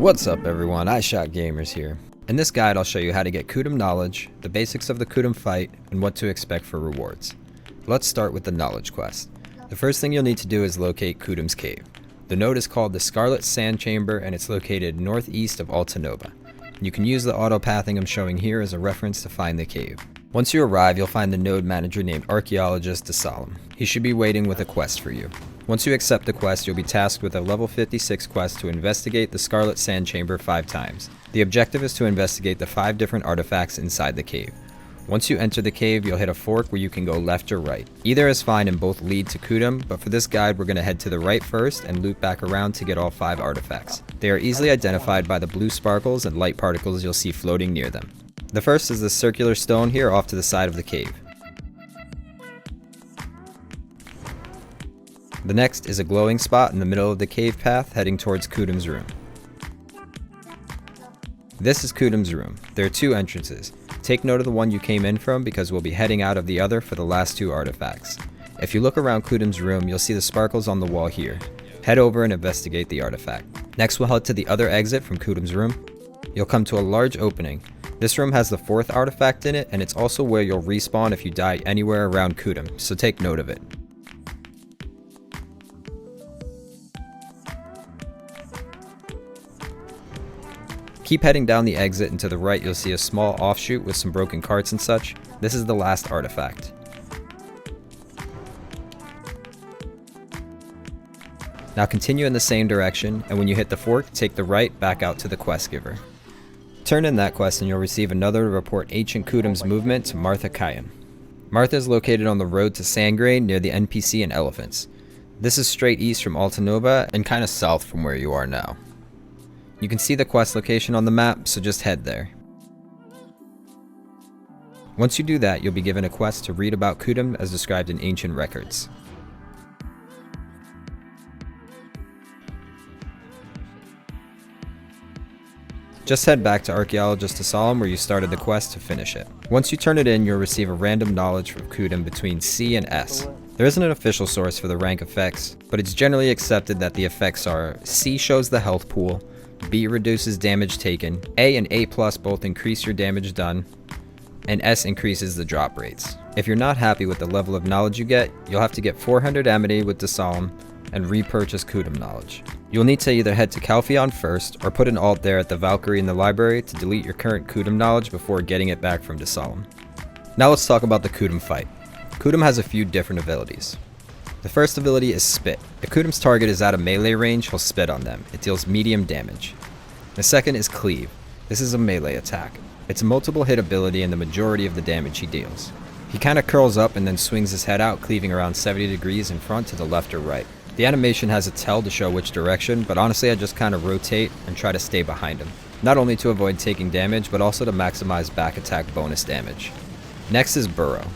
What's up everyone, iShock Gamers here. In this guide I'll show you how to get Kutum knowledge, the basics of the Kutum fight, and what to expect for rewards. Let's start with the knowledge quest. The first thing you'll need to do is locate Kutum's cave. The node is called the Scarlet Sand Chamber and it's located northeast of Altanova. You can use the auto-pathing I'm showing here as a reference to find the cave. Once you arrive, you'll find the node manager named Archaeologist DeSalem. He should be waiting with a quest for you. Once you accept the quest, you'll be tasked with a level 56 quest to investigate the Scarlet Sand Chamber 5 times. The objective is to investigate the 5 different artifacts inside the cave. Once you enter the cave, you'll hit a fork where you can go left or right. Either is fine and both lead to Kutum, but for this guide we're going to head to the right first and loop back around to get all 5 artifacts. They are easily identified by the blue sparkles and light particles you'll see floating near them. The first is the circular stone here off to the side of the cave. The next is a glowing spot in the middle of the cave path heading towards Kutum's room. This is Kutum's room. There are 2 entrances. Take note of the one you came in from because we'll be heading out of the other for the last 2 artifacts. If you look around Kutum's room, you'll see the sparkles on the wall here. Head over and investigate the artifact. Next we'll head to the other exit from Kutum's room. You'll come to a large opening. This room has the 4th artifact in it, and it's also where you'll respawn if you die anywhere around Kutum, so take note of it. Keep heading down the exit and to the right you'll see a small offshoot with some broken carts and such. This is the last artifact. Now continue in the same direction, and when you hit the fork, take the right back out to the quest giver. Turn in that quest and you'll receive another to report Ancient Kutum's movement to Martha Kayan. Martha is located on the road to Sandgrain near the NPC and elephants. This is straight east from Altanova and kinda south from where you are now. You can see the quest location on the map, so just head there. Once you do that, you'll be given a quest to read about Kutum as described in ancient records. Just head back to Archaeologist DeSalem where you started the quest to finish it. Once you turn it in, you'll receive a random knowledge from Kutum between C and S. There isn't an official source for the rank effects, but it's generally accepted that the effects are C shows the health pool, B reduces damage taken, A and A+ both increase your damage done, and S increases the drop rates. If you're not happy with the level of knowledge you get, you'll have to get 400 amity with DeSalem and repurchase Kutum knowledge. You'll need to either head to Calpheon first or put an alt there at the Valkyrie in the library to delete your current Kutum knowledge before getting it back from DeSalem. Now let's talk about the Kutum fight. Kutum has a few different abilities. The first ability is Spit. If Kutum's target is out of melee range, he'll spit on them. It deals medium damage. The second is Cleave. This is a melee attack. It's a multiple hit ability and the majority of the damage he deals. He kinda curls up and then swings his head out, cleaving around 70 degrees in front to the left or right. The animation has a tell to show which direction, but honestly I just kinda rotate and try to stay behind him. Not only to avoid taking damage, but also to maximize back attack bonus damage. Next is Burrow.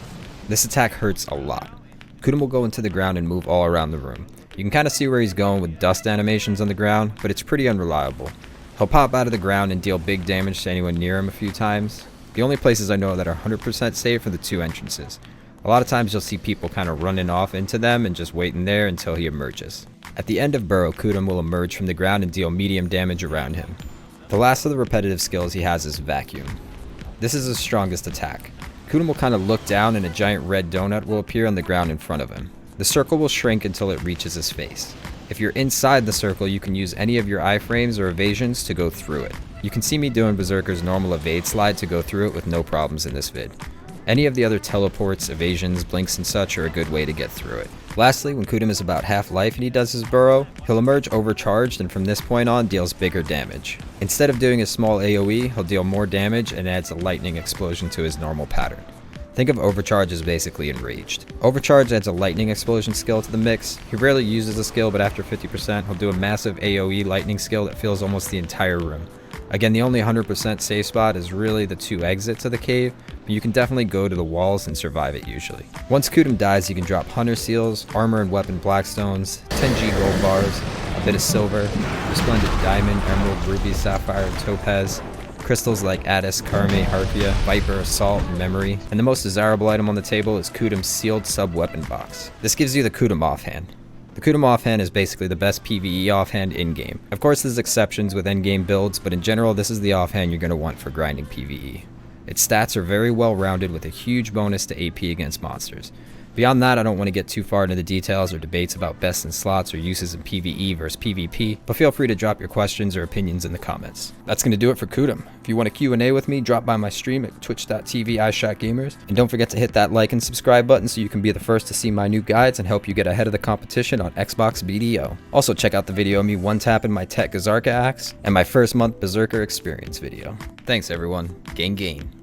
This attack hurts a lot. Kutum will go into the ground and move all around the room. You can kinda see where he's going with dust animations on the ground, but it's pretty unreliable. He'll pop out of the ground and deal big damage to anyone near him a few times. The only places I know that are 100% safe are the 2 entrances. A lot of times you'll see people kinda running off into them and just waiting there until he emerges. At the end of Burrow, Kutum will emerge from the ground and deal medium damage around him. The last of the repetitive skills he has is Vacuum. This is his strongest attack. Kutum will kind of look down and a giant red donut will appear on the ground in front of him. The circle will shrink until it reaches his face. If you're inside the circle, you can use any of your iframes or evasions to go through it. You can see me doing Berserker's normal evade slide to go through it with no problems in this vid. Any of the other teleports, evasions, blinks and such are a good way to get through it. Lastly, when Kutum is about half life and he does his Burrow, he'll emerge overcharged and from this point on deals bigger damage. Instead of doing a small AoE, he'll deal more damage and adds a lightning explosion to his normal pattern. Think of Overcharge as basically Enraged. Overcharge adds a lightning explosion skill to the mix. He rarely uses the skill, but after 50% he'll do a massive AoE lightning skill that fills almost the entire room. Again, the only 100% safe spot is really the 2 exits of the cave, but you can definitely go to the walls and survive it usually. Once Kutum dies, you can drop Hunter Seals, Armor and Weapon Blackstones, 10G gold bars, a bit of silver, Resplendent Diamond, Emerald, Ruby, Sapphire, and Topaz, crystals like Addis, Karme, Harpia, Viper, Assault, and Memory, and the most desirable item on the table is Kutum's sealed sub-weapon box. This gives you the Kutum offhand. The Kutum offhand is basically the best PvE offhand in-game. Of course there's exceptions with endgame builds, but in general this is the offhand you're going to want for grinding PvE. Its stats are very well rounded with a huge bonus to AP against monsters. Beyond that, I don't want to get too far into the details or debates about best in slots or uses in PvE versus PvP, but feel free to drop your questions or opinions in the comments. That's going to do it for Kutum. If you want a Q&A with me, drop by my stream at twitch.tv iShock Gamers, and don't forget to hit that like and subscribe button so you can be the first to see my new guides and help you get ahead of the competition on Xbox BDO. Also check out the video of me one-tapping my Tech Gazarka axe and my first month Berserker experience video. Thanks everyone. Gain.